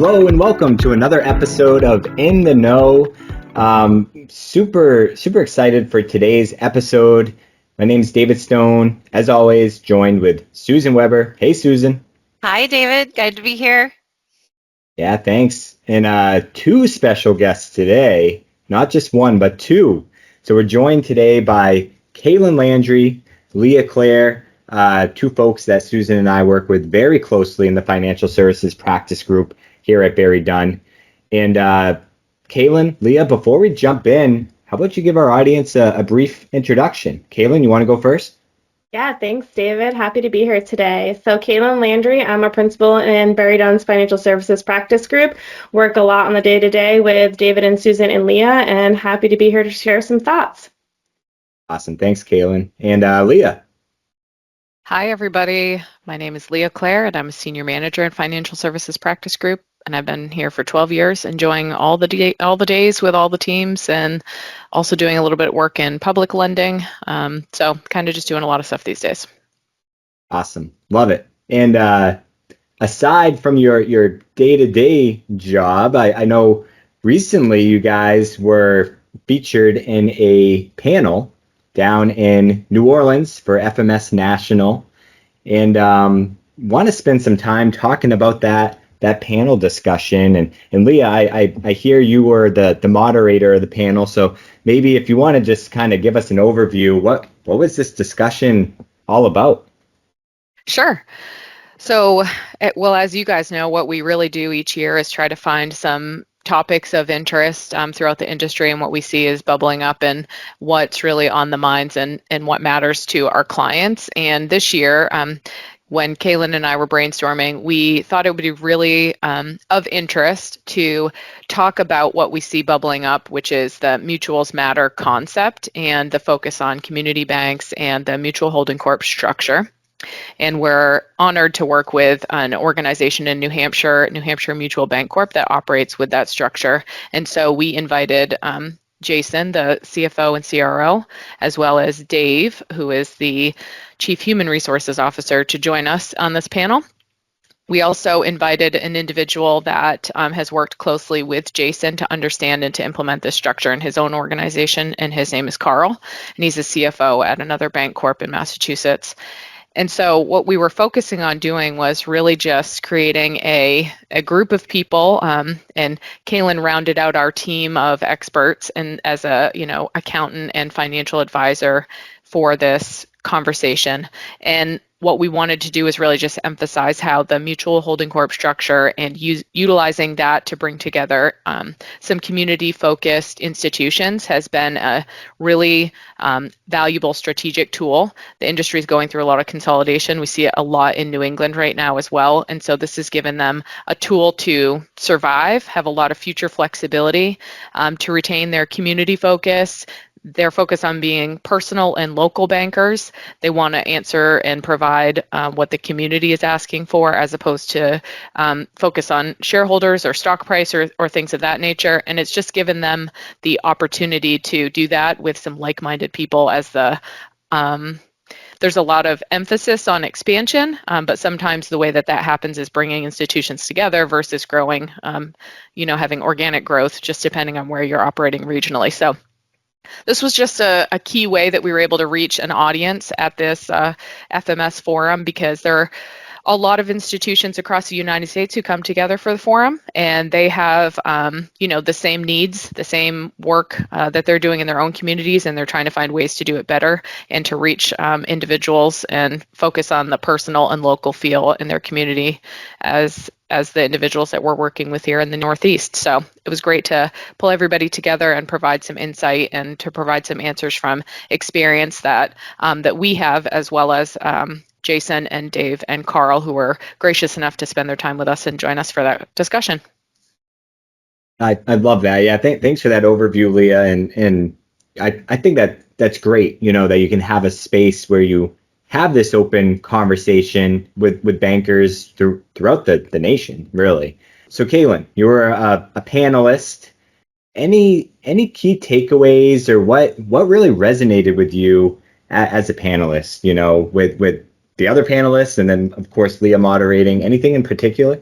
Hello and welcome to another episode of In the Know. Super excited for today's episode. My name is David Stone, as always, joined with Susan Weber. Hey, Susan. Hi, David. Good to be here. Yeah, thanks. And two special guests today, not just one, but two. So we're joined today by Kaylyn Landry, Leah Clair, two folks that Susan and I work with very closely in the financial services practice group here at BerryDunn. And Kaylyn, Leah, before we jump in, how about you give our audience a brief introduction? Kaylyn, you want to go first? Yeah, thanks, David. Happy to be here today. So, Kaylyn Landry, I'm a principal in BerryDunn's Financial Services Practice Group. Work a lot on the day-to-day with David and Susan and Leah, and happy to be here to share some thoughts. Awesome. Thanks, Kaylyn. And Leah. Hi, everybody. My name is Leah Clair, and I'm a senior manager in Financial Services Practice Group. And I've been here for 12 years, enjoying all the days with all the teams, and also doing a little bit of work in public lending. So kind of just doing a lot of stuff these days. Awesome. Love it. And aside from your day-to-day job, I know recently you guys were featured in a panel down in New Orleans for FMS National, and want to spend some time talking about that panel discussion. And Leah, I hear you were the moderator of the panel, so maybe if you want to just kind of give us an overview, what was this discussion all about? Sure. So, well, as you guys know, what we really do each year is try to find some topics of interest throughout the industry and what we see is bubbling up and what's really on the minds and what matters to our clients. And this year, when Kaylyn and I were brainstorming, we thought it would be really of interest to talk about what we see bubbling up, which is the mutuals matter concept and the focus on community banks and the mutual holding corp structure. And we're honored to work with an organization in New Hampshire Mutual Bank Corp, that operates with that structure. And so we invited Jason, the CFO and CRO, as well as Dave, who is the Chief Human Resources Officer, to join us on this panel. We also invited an individual that has worked closely with Jason to understand and to implement this structure in his own organization, and his name is Carl, and he's a CFO at another bank corp in Massachusetts. And so what we were focusing on doing was really just creating a group of people, and Kaylyn rounded out our team of experts and as a accountant and financial advisor for this conversation. And what we wanted to do is really just emphasize how the mutual holding corp structure and utilizing that to bring together some community-focused institutions has been a really valuable strategic tool. The industry is going through a lot of consolidation. We see it a lot in New England right now as well. And so this has given them a tool to survive, have a lot of future flexibility, to retain their community focus. They're focused on being personal and local bankers. They want to answer and provide what the community is asking for, as opposed to focus on shareholders or stock price or things of that nature. And it's just given them the opportunity to do that with some like-minded people, as there's a lot of emphasis on expansion, but sometimes the way that happens is bringing institutions together versus growing, having organic growth, just depending on where you're operating regionally. So this was just a key way that we were able to reach an audience at this FMS Forum, because there are a lot of institutions across the United States who come together for the forum, and they have the same needs, the same work that they're doing in their own communities, and they're trying to find ways to do it better and to reach individuals and focus on the personal and local feel in their community as the individuals that we're working with here in the Northeast. So it was great to pull everybody together and provide some insight and to provide some answers from experience that we have, as well as Jason and Dave and Carl, who were gracious enough to spend their time with us and join us for that discussion. I love that. Yeah, thanks for that overview, Leah. And I think that's great, that you can have a space where you have this open conversation with bankers throughout the nation, really. So, Kaylyn, you were a panelist. Any key takeaways, or what really resonated with you as a panelist, with the other panelists, and then, of course, Leah moderating? Anything in particular?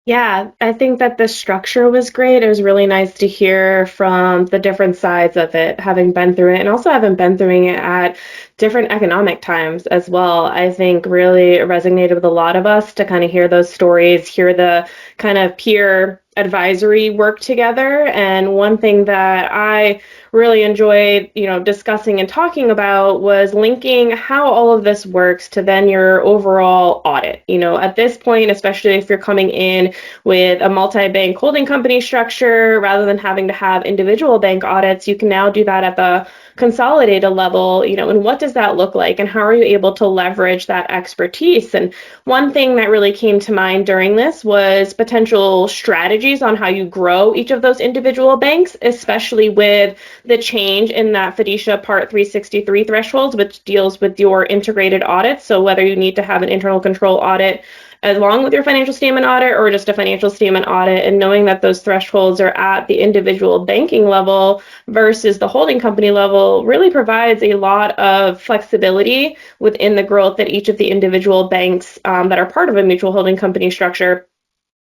Yeah, I think that the structure was great. It was really nice to hear from the different sides of it, having been through it, and also having been through it at different economic times as well. I think really resonated with a lot of us to kind of hear those stories, hear the kind of peer advisory work together. And one thing that I really enjoyed, discussing and talking about was linking how all of this works to then your overall audit. At this point, especially if you're coming in with a multi-bank holding company structure, rather than having to have individual bank audits, you can now do that at the consolidated level, and what does that look like and how are you able to leverage that expertise? And one thing that really came to mind during this was potential strategies on how you grow each of those individual banks, especially with the change in that Fiducia Part 363 thresholds, which deals with your integrated audits. So whether you need to have an internal control audit along with your financial statement audit or just a financial statement audit, and knowing that those thresholds are at the individual banking level versus the holding company level really provides a lot of flexibility within the growth that each of the individual banks that are part of a mutual holding company structure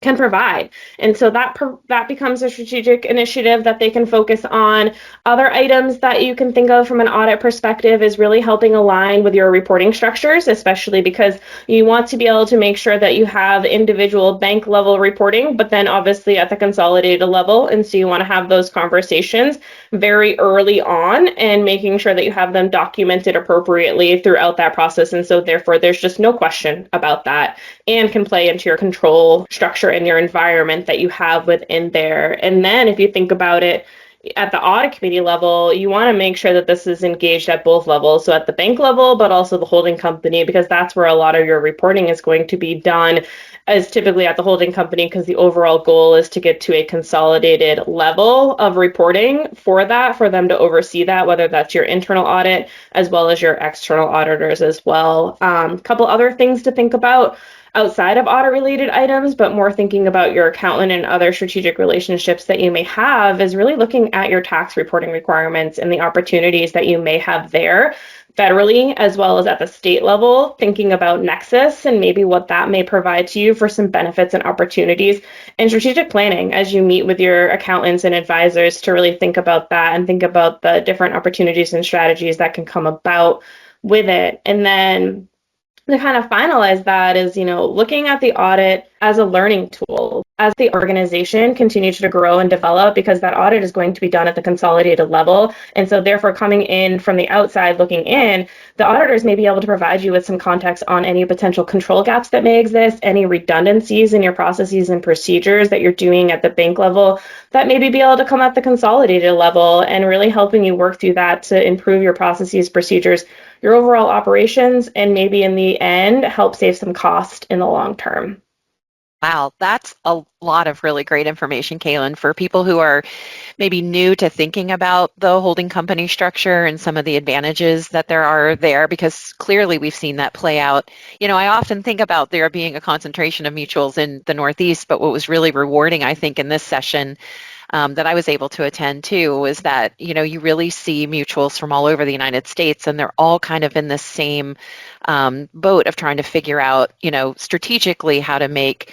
can provide. And so that becomes a strategic initiative that they can focus on. Other items that you can think of from an audit perspective is really helping align with your reporting structures, especially because you want to be able to make sure that you have individual bank level reporting, but then obviously at the consolidated level. And so you want to have those conversations very early on and making sure that you have them documented appropriately throughout that process. And so therefore there's just no question about that and can play into your control structure and your environment that you have within there. And then if you think about it, at the audit committee level, you want to make sure that this is engaged at both levels. So at the bank level, but also the holding company, because that's where a lot of your reporting is going to be done, as typically at the holding company, because the overall goal is to get to a consolidated level of reporting for them to oversee that, whether that's your internal audit as well as your external auditors as well. A couple other things to think about outside of audit related items, but more thinking about your accountant and other strategic relationships that you may have, is really looking at your tax reporting requirements and the opportunities that you may have there federally as well as at the state level, thinking about Nexus and maybe what that may provide to you for some benefits and opportunities, and strategic planning as you meet with your accountants and advisors to really think about that and think about the different opportunities and strategies that can come about with it. And then to kind of finalize that is, looking at the audit as a learning tool as the organization continues to grow and develop, because that audit is going to be done at the consolidated level. And so therefore coming in from the outside looking in, the auditors may be able to provide you with some context on any potential control gaps that may exist, any redundancies in your processes and procedures that you're doing at the bank level that maybe be able to come at the consolidated level, and really helping you work through that to improve your processes, procedures, your overall operations, and maybe in the end help save some cost in the long term. Wow, that's a lot of really great information, Kaylyn, for people who are maybe new to thinking about the holding company structure and some of the advantages that there are there, because clearly we've seen that play out. I often think about there being a concentration of mutuals in the Northeast, but what was really rewarding, I think, in this session that I was able to attend to was that, you really see mutuals from all over the United States, and they're all kind of in the same boat of trying to figure out, strategically how to make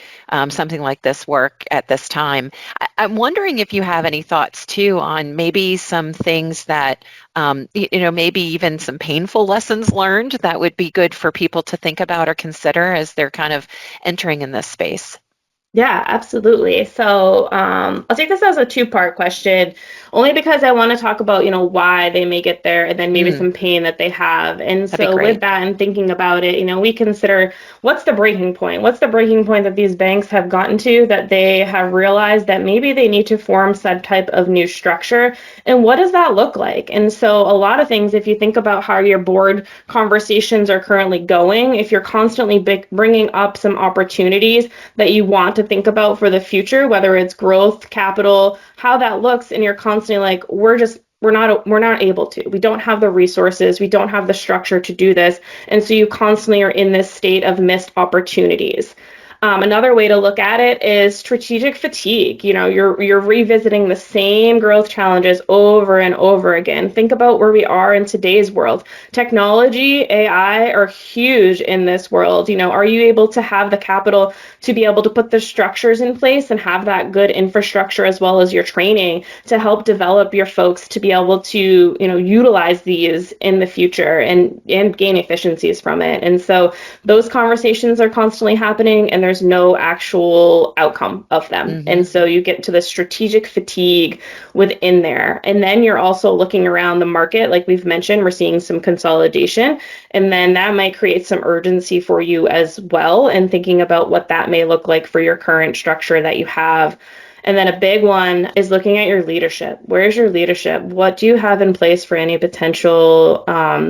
something like this work at this time. I'm wondering if you have any thoughts too on maybe some things that, maybe even some painful lessons learned that would be good for people to think about or consider as they're kind of entering in this space. Yeah, absolutely. So I'll take this as a two-part question, only because I want to talk about, why they may get there and then maybe some pain that they have. And so with that and thinking about it, we consider what's the breaking point? What's the breaking point that these banks have gotten to, that they have realized that maybe they need to form some type of new structure? And what does that look like? And so a lot of things, if you think about how your board conversations are currently going, if you're constantly bringing up some opportunities that you want to think about for the future, whether it's growth, capital, how that looks, and you're constantly like, we're not able to. We don't have the resources. We don't have the structure to do this. And so you constantly are in this state of missed opportunities. Another way to look at it is strategic fatigue. You're revisiting the same growth challenges over and over again. Think about where we are in today's world. Technology, AI are huge in this world. Are you able to have the capital to be able to put the structures in place and have that good infrastructure as well as your training to help develop your folks to be able to, utilize these in the future and gain efficiencies from it? And so those conversations are constantly happening, and there's no actual outcome of them. Mm-hmm. And so you get to the strategic fatigue within there. And then you're also looking around the market. Like we've mentioned, we're seeing some consolidation, and then that might create some urgency for you as well, and thinking about what that may look like for your current structure that you have. And then a big one is looking at your leadership. Where's your leadership? What do you have in place for any potential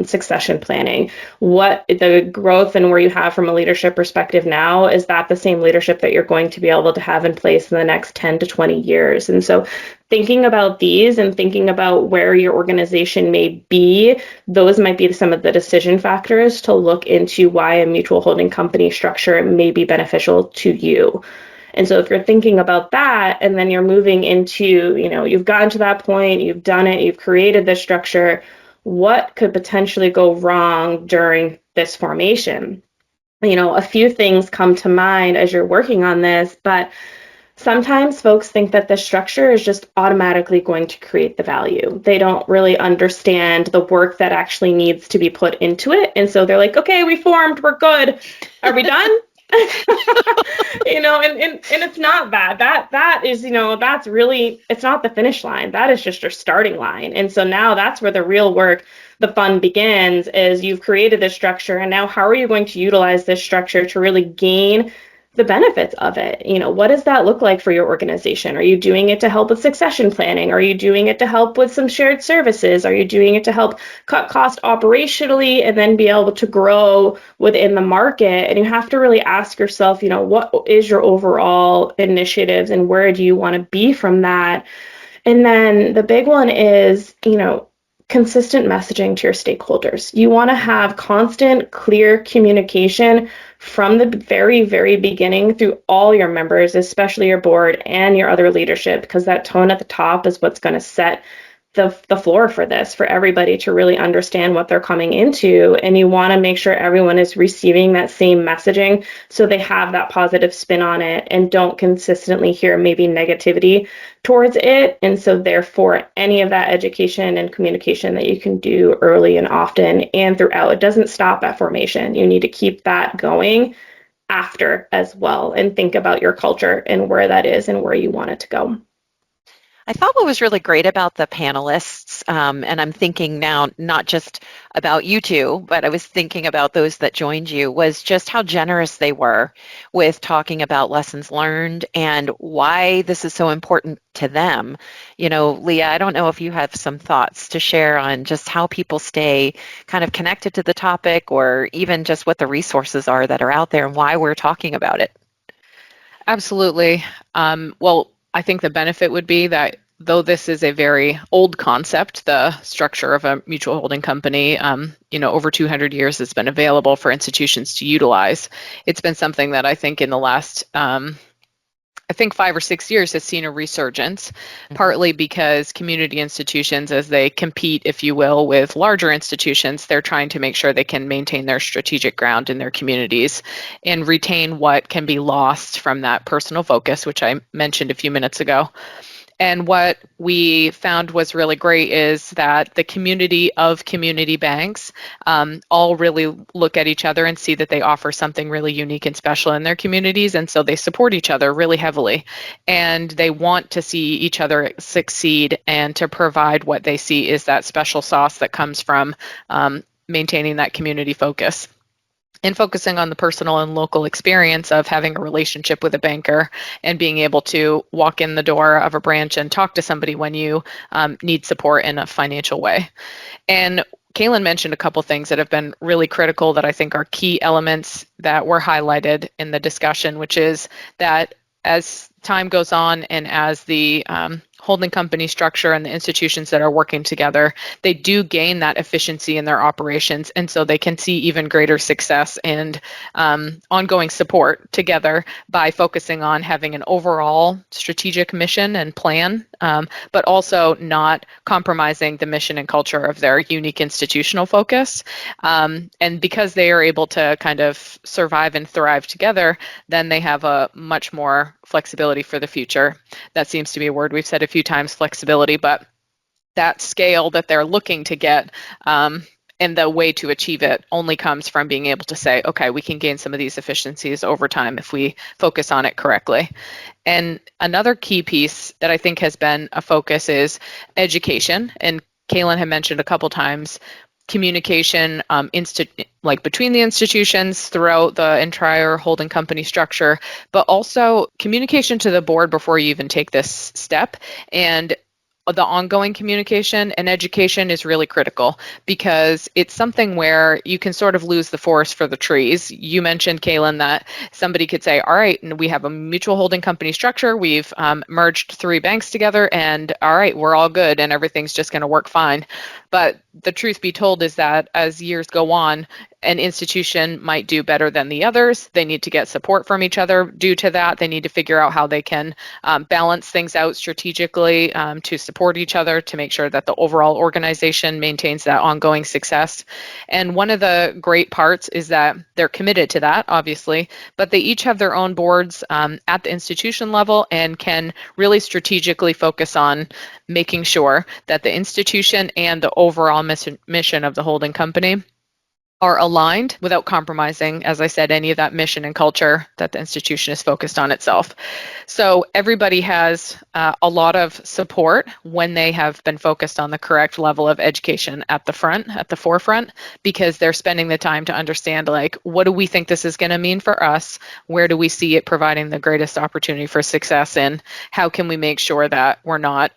succession planning? What the growth and where you have from a leadership perspective now, is that the same leadership that you're going to be able to have in place in the next 10 to 20 years? And so thinking about these and thinking about where your organization may be, those might be some of the decision factors to look into why a mutual holding company structure may be beneficial to you. And so if you're thinking about that, and then you're moving into, you've gotten to that point, you've done it, you've created this structure, what could potentially go wrong during this formation? A few things come to mind as you're working on this, but sometimes folks think that the structure is just automatically going to create the value. They don't really understand the work that actually needs to be put into it. And so they're like, okay, we formed, we're good. Are we done? And it's not that. That is, that's really, it's not the finish line. That is just your starting line. And so now that's where the real work, the fun begins, is you've created this structure, and now how are you going to utilize this structure to really gain the benefits of it? What does that look like for your organization? Are you doing it to help with succession planning? Are you doing it to help with some shared services? Are you doing it to help cut cost operationally and then be able to grow within the market? And you have to really ask yourself, what is your overall initiatives and where do you want to be from that? And then the big one is, consistent messaging to your stakeholders. You want to have constant, clear communication from the very, very beginning through all your members, especially your board and your other leadership, because that tone at the top is what's going to set the floor for this, for everybody to really understand what they're coming into. And you want to make sure everyone is receiving that same messaging so they have that positive spin on it and don't consistently hear maybe negativity towards it. And so therefore, any of that education and communication that you can do early and often and throughout, it doesn't stop at formation. You need to keep that going after as well, and think about your culture and where that is and where you want it to go. I thought what was really great about the panelists, and I'm thinking now not just about you two, but I was thinking about those that joined you, was just how generous they were with talking about lessons learned and why this is so important to them. Leah, I don't know if you have some thoughts to share on just how people stay kind of connected to the topic, or even just what the resources are that are out there and why we're talking about it. Absolutely. Well, I think the benefit would be that though this is a very old concept, the structure of a mutual holding company, over 200 years it's been available for institutions to utilize. It's been something that I think in the last, 5 or 6 years has seen a resurgence, partly because community institutions, as they compete, if you will, with larger institutions, they're trying to make sure they can maintain their strategic ground in their communities and retain what can be lost from that personal focus, which I mentioned a few minutes ago. And what we found was really great is that the community of community banks all really look at each other and see that they offer something really unique and special in their communities. And so they support each other really heavily. And they want to see each other succeed and to provide what they see is that special sauce that comes from maintaining that community focus. And focusing on the personal and local experience of having a relationship with a banker and being able to walk in the door of a branch and talk to somebody when you need support in a financial way. And Kaylyn mentioned a couple things that have been really critical that I think are key elements that were highlighted in the discussion, which is that as time goes on and as the holding company structure and the institutions that are working together, they do gain that efficiency in their operations. And so they can see even greater success and ongoing support together by focusing on having an overall strategic mission and plan, but also not compromising the mission and culture of their unique institutional focus. And because they are able to kind of survive and thrive together, then they have a much more flexibility for the future. That seems to be a word we've said a few times, flexibility, but that scale that they're looking to get and the way to achieve it only comes from being able to say, okay, we can gain some of these efficiencies over time if we focus on it correctly. And another key piece that I think has been a focus is education. And Kaylyn had mentioned a couple times communication like between the institutions throughout the entire holding company structure, but also communication to the board before you even take this step. And the ongoing communication and education is really critical because it's something where you can sort of lose the forest for the trees. You mentioned, Kaylyn, that somebody could say, all right, we have a mutual holding company structure. We've merged 3 banks together and all right, we're all good and everything's just going to work fine. But the truth be told is that as years go on, an institution might do better than the others. They need to get support from each other due to that. They need to figure out how they can balance things out strategically to support each other to make sure that the overall organization maintains that ongoing success. And one of the great parts is that they're committed to that, obviously, but they each have their own boards at the institution level and can really strategically focus on making sure that the institution and the overall mission of the holding company are aligned without compromising, as I said, any of that mission and culture that the institution is focused on itself. So everybody has a lot of support when they have been focused on the correct level of education at the forefront, because they're spending the time to understand, like, what do we think this is going to mean for us? Where do we see it providing the greatest opportunity for success? And how can we make sure that we're not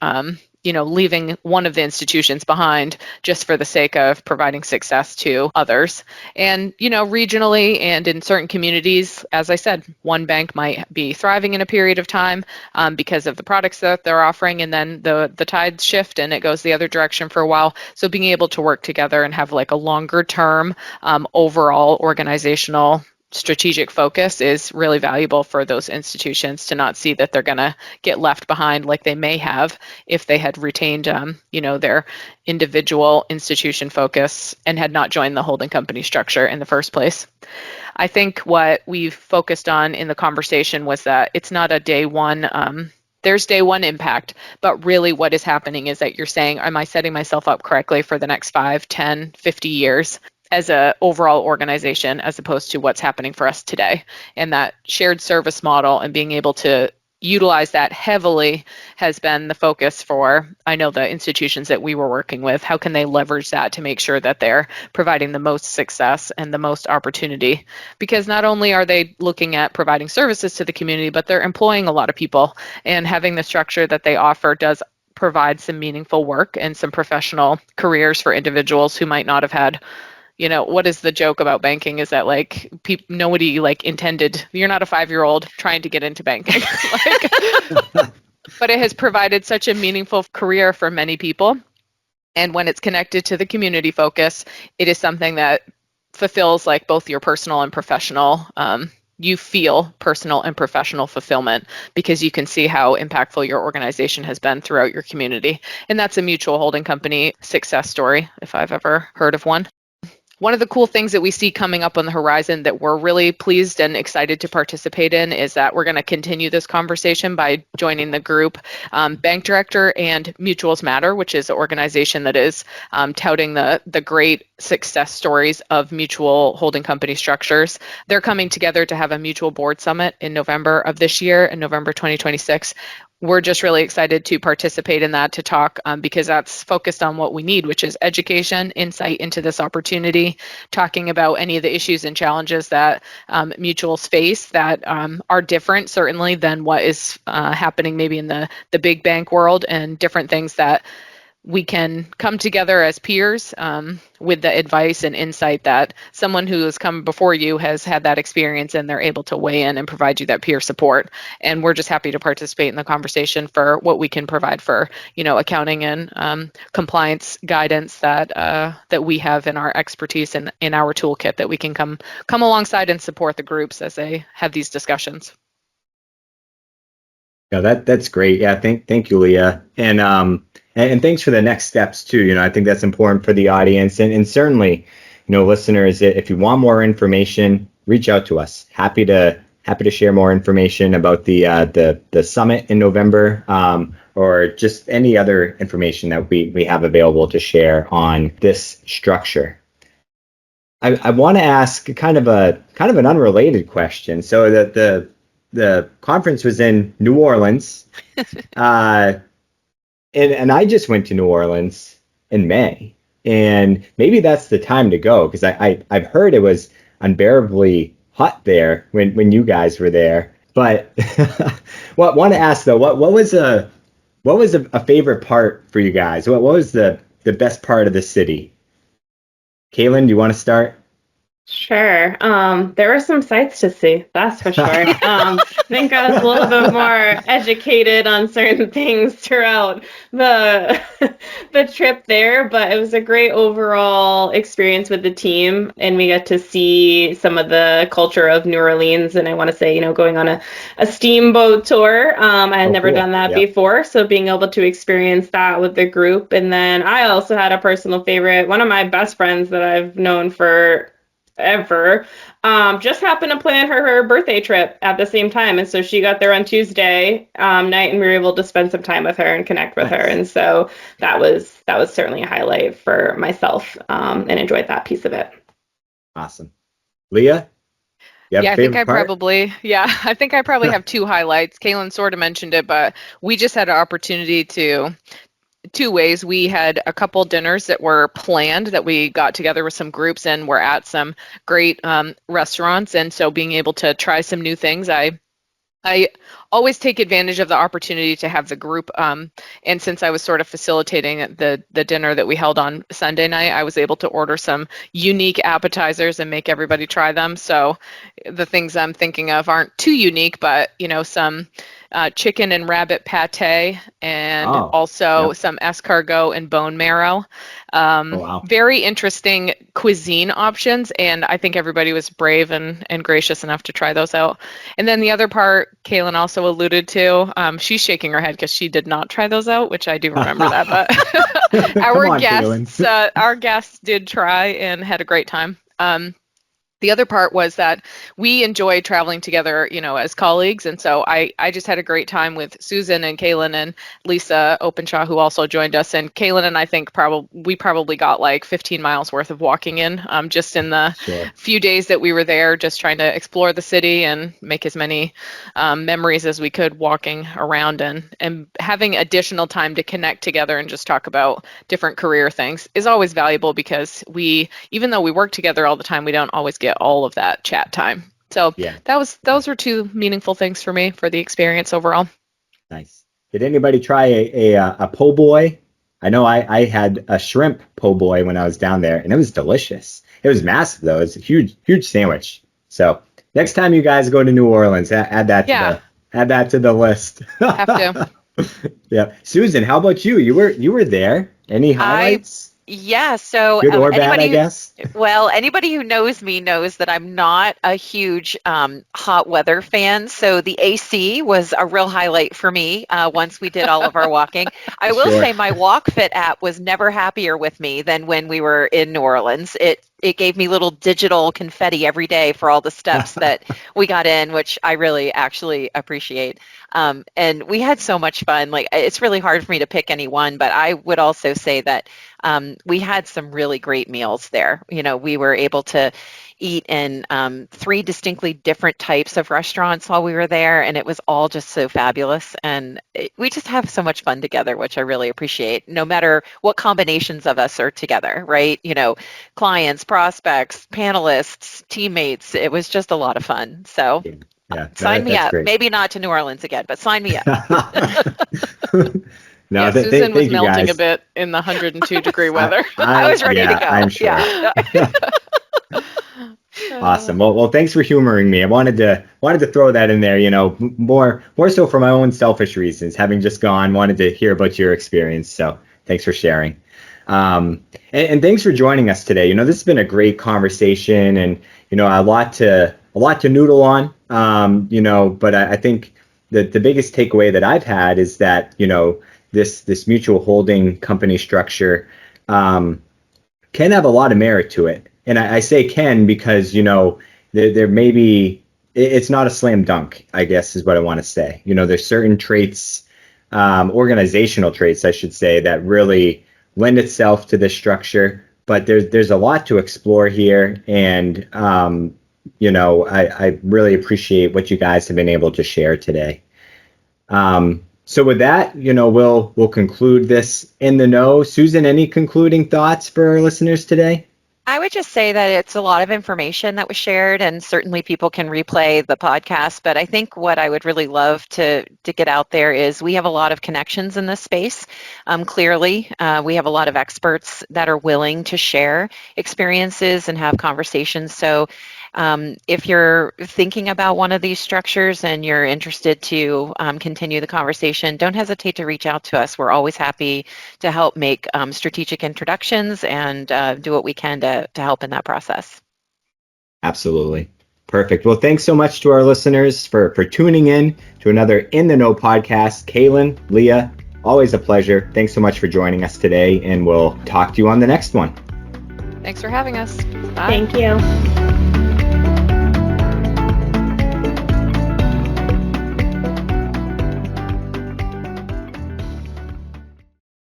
leaving one of the institutions behind just for the sake of providing success to others. And, regionally and in certain communities, as I said, one bank might be thriving in a period of time because of the products that they're offering, and then the tides shift and it goes the other direction for a while. So being able to work together and have like a longer term overall organizational strategic focus is really valuable for those institutions to not see that they're going to get left behind like they may have if they had retained, their individual institution focus and had not joined the holding company structure in the first place. I think what we've focused on in the conversation was that it's not a day one there's day one impact, but really what is happening is that you're saying, am I setting myself up correctly for the next 5, 10, 50 years as an overall organization, as opposed to what's happening for us today? And that shared service model and being able to utilize that heavily has been the focus for, I know, the institutions that we were working with. How can they leverage that to make sure that they're providing the most success and the most opportunity? Because not only are they looking at providing services to the community, but they're employing a lot of people, and having the structure that they offer does provide some meaningful work and some professional careers for individuals who might not have had, what is the joke about banking is that like nobody like intended, you're not a 5-year-old trying to get into banking. But it has provided such a meaningful career for many people. And when it's connected to the community focus, it is something that fulfills like both your personal and professional, you feel personal and professional fulfillment because you can see how impactful your organization has been throughout your community. And that's a mutual holding company success story, if I've ever heard of one. One of the cool things that we see coming up on the horizon that we're really pleased and excited to participate in is that we're going to continue this conversation by joining the group Bank Director and Mutuals Matter, which is an organization that is touting the great success stories of mutual holding company structures. They're coming together to have a mutual board summit in November of this year, in November 2026. We're just really excited to participate in that, to talk because that's focused on what we need, which is education, insight into this opportunity, talking about any of the issues and challenges that mutuals face that are different, certainly, than what is happening maybe in the big bank world, and different things that we can come together as peers with the advice and insight that someone who has come before you has had that experience, and they're able to weigh in and provide you that peer support. And we're just happy to participate in the conversation for what we can provide for, accounting and compliance guidance that we have in our expertise and in our toolkit that we can come alongside and support the groups as they have these discussions. Yeah, that's great. Yeah, thank you, Leah, and thanks for the next steps too. I think that's important for the audience, and certainly, listeners, if you want more information, reach out to us. Happy to share more information about the summit in November, or just any other information that we have available to share on this structure. I want to ask kind of an unrelated question. So the conference was in New Orleans, and I just went to New Orleans in May, and maybe that's the time to go, because I've heard it was unbearably hot there when you guys were there. But want to ask though, what was a favorite part for you guys? What was the best part of the city? Kaylyn, do you want to start? Sure. There were some sights to see, that's for sure. I think I was a little bit more educated on certain things throughout the trip there, but it was a great overall experience with the team, and we got to see some of the culture of New Orleans. And I want to say, going on a steamboat tour. I had never done that before, so being able to experience that with the group. And then I also had a personal favorite. One of my best friends that I've known for ever just happened to plan her birthday trip at the same time, and so she got there on Tuesday night, and we were able to spend some time with her and connect with her. And so that was certainly a highlight for myself, and enjoyed that piece of it. Awesome. Leah? I think I probably have two highlights. Kaylyn sort of mentioned it, but we just had an opportunity to two ways. We had a couple dinners that were planned, that we got together with some groups and were at some great restaurants. And so being able to try some new things, I always take advantage of the opportunity to have the group. And since I was sort of facilitating the dinner that we held on Sunday night, I was able to order some unique appetizers and make everybody try them. So the things I'm thinking of aren't too unique, but some chicken and rabbit pate, and also some escargot and bone marrow. Very interesting cuisine options, and I think everybody was brave and gracious enough to try those out. And then the other part, Kaylyn also alluded to, she's shaking her head because she did not try those out, which I do remember that, but our guests did try and had a great time. The other part was that we enjoy traveling together, as colleagues. And so I just had a great time with Susan and Kaylyn and Lisa Openshaw, who also joined us. And Kaylyn and I think we probably got like 15 miles worth of walking in, just in the few days that we were there, just trying to explore the city and make as many memories as we could walking around, and having additional time to connect together and just talk about different career things is always valuable, because even though we work together all the time, we don't always get all of that chat time. So those were two meaningful things for me for the experience overall. Nice. Did anybody try a po' boy? I know I had a shrimp po' boy when I was down there, and it was delicious. It was massive though. It's a huge sandwich. So next time you guys go to New Orleans, add that to the list. Have to. Yeah. Susan, how about you? You were there. Any highlights? So good or bad, I guess. Well, anybody who knows me knows that I'm not a huge hot weather fan. So the AC was a real highlight for me once we did all of our walking. I will say my WalkFit app was never happier with me than when we were in New Orleans. It gave me little digital confetti every day for all the steps that we got in, which I really actually appreciate. And we had so much fun. Like, it's really hard for me to pick any one, but I would also say that we had some really great meals there. We were able to eat in 3 distinctly different types of restaurants while we were there, and it was all just so fabulous. And we just have so much fun together, which I really appreciate, no matter what combinations of us are together, right? Clients, prospects, panelists, teammates. It was just a lot of fun. So sign me up. Great. Maybe not to New Orleans again, but sign me up. No, yeah, Susan was thank you melting guys. a bit in the 102-degree weather. I was ready to go. I'm sure. Yeah. Awesome. Well, thanks for humoring me. I wanted to throw that in there, more so for my own selfish reasons. Having just gone, wanted to hear about your experience. So thanks for sharing. And thanks for joining us today. This has been a great conversation, and a lot to noodle on. But I think that the biggest takeaway that I've had is that this mutual holding company structure can have a lot of merit to it. And I say can because, there may be, it's not a slam dunk, I guess is what I want to say. There's certain traits, organizational traits, I should say, that really lend itself to this structure. But there's a lot to explore here. And, I really appreciate what you guys have been able to share today. So with that, we'll conclude this In the Know. Susan, any concluding thoughts for our listeners today? I would just say that it's a lot of information that was shared, and certainly people can replay the podcast. But I think what I would really love to get out there is we have a lot of connections in this space. Clearly, we have a lot of experts that are willing to share experiences and have conversations. So if you're thinking about one of these structures and you're interested to continue the conversation, don't hesitate to reach out to us. We're always happy to help make strategic introductions and do what we can to help in that process. Absolutely. Perfect. Well, thanks so much to our listeners for tuning in to another In the Know podcast. Kaylyn, Leah, always a pleasure. Thanks so much for joining us today, and we'll talk to you on the next one. Thanks for having us. Bye. Thank you.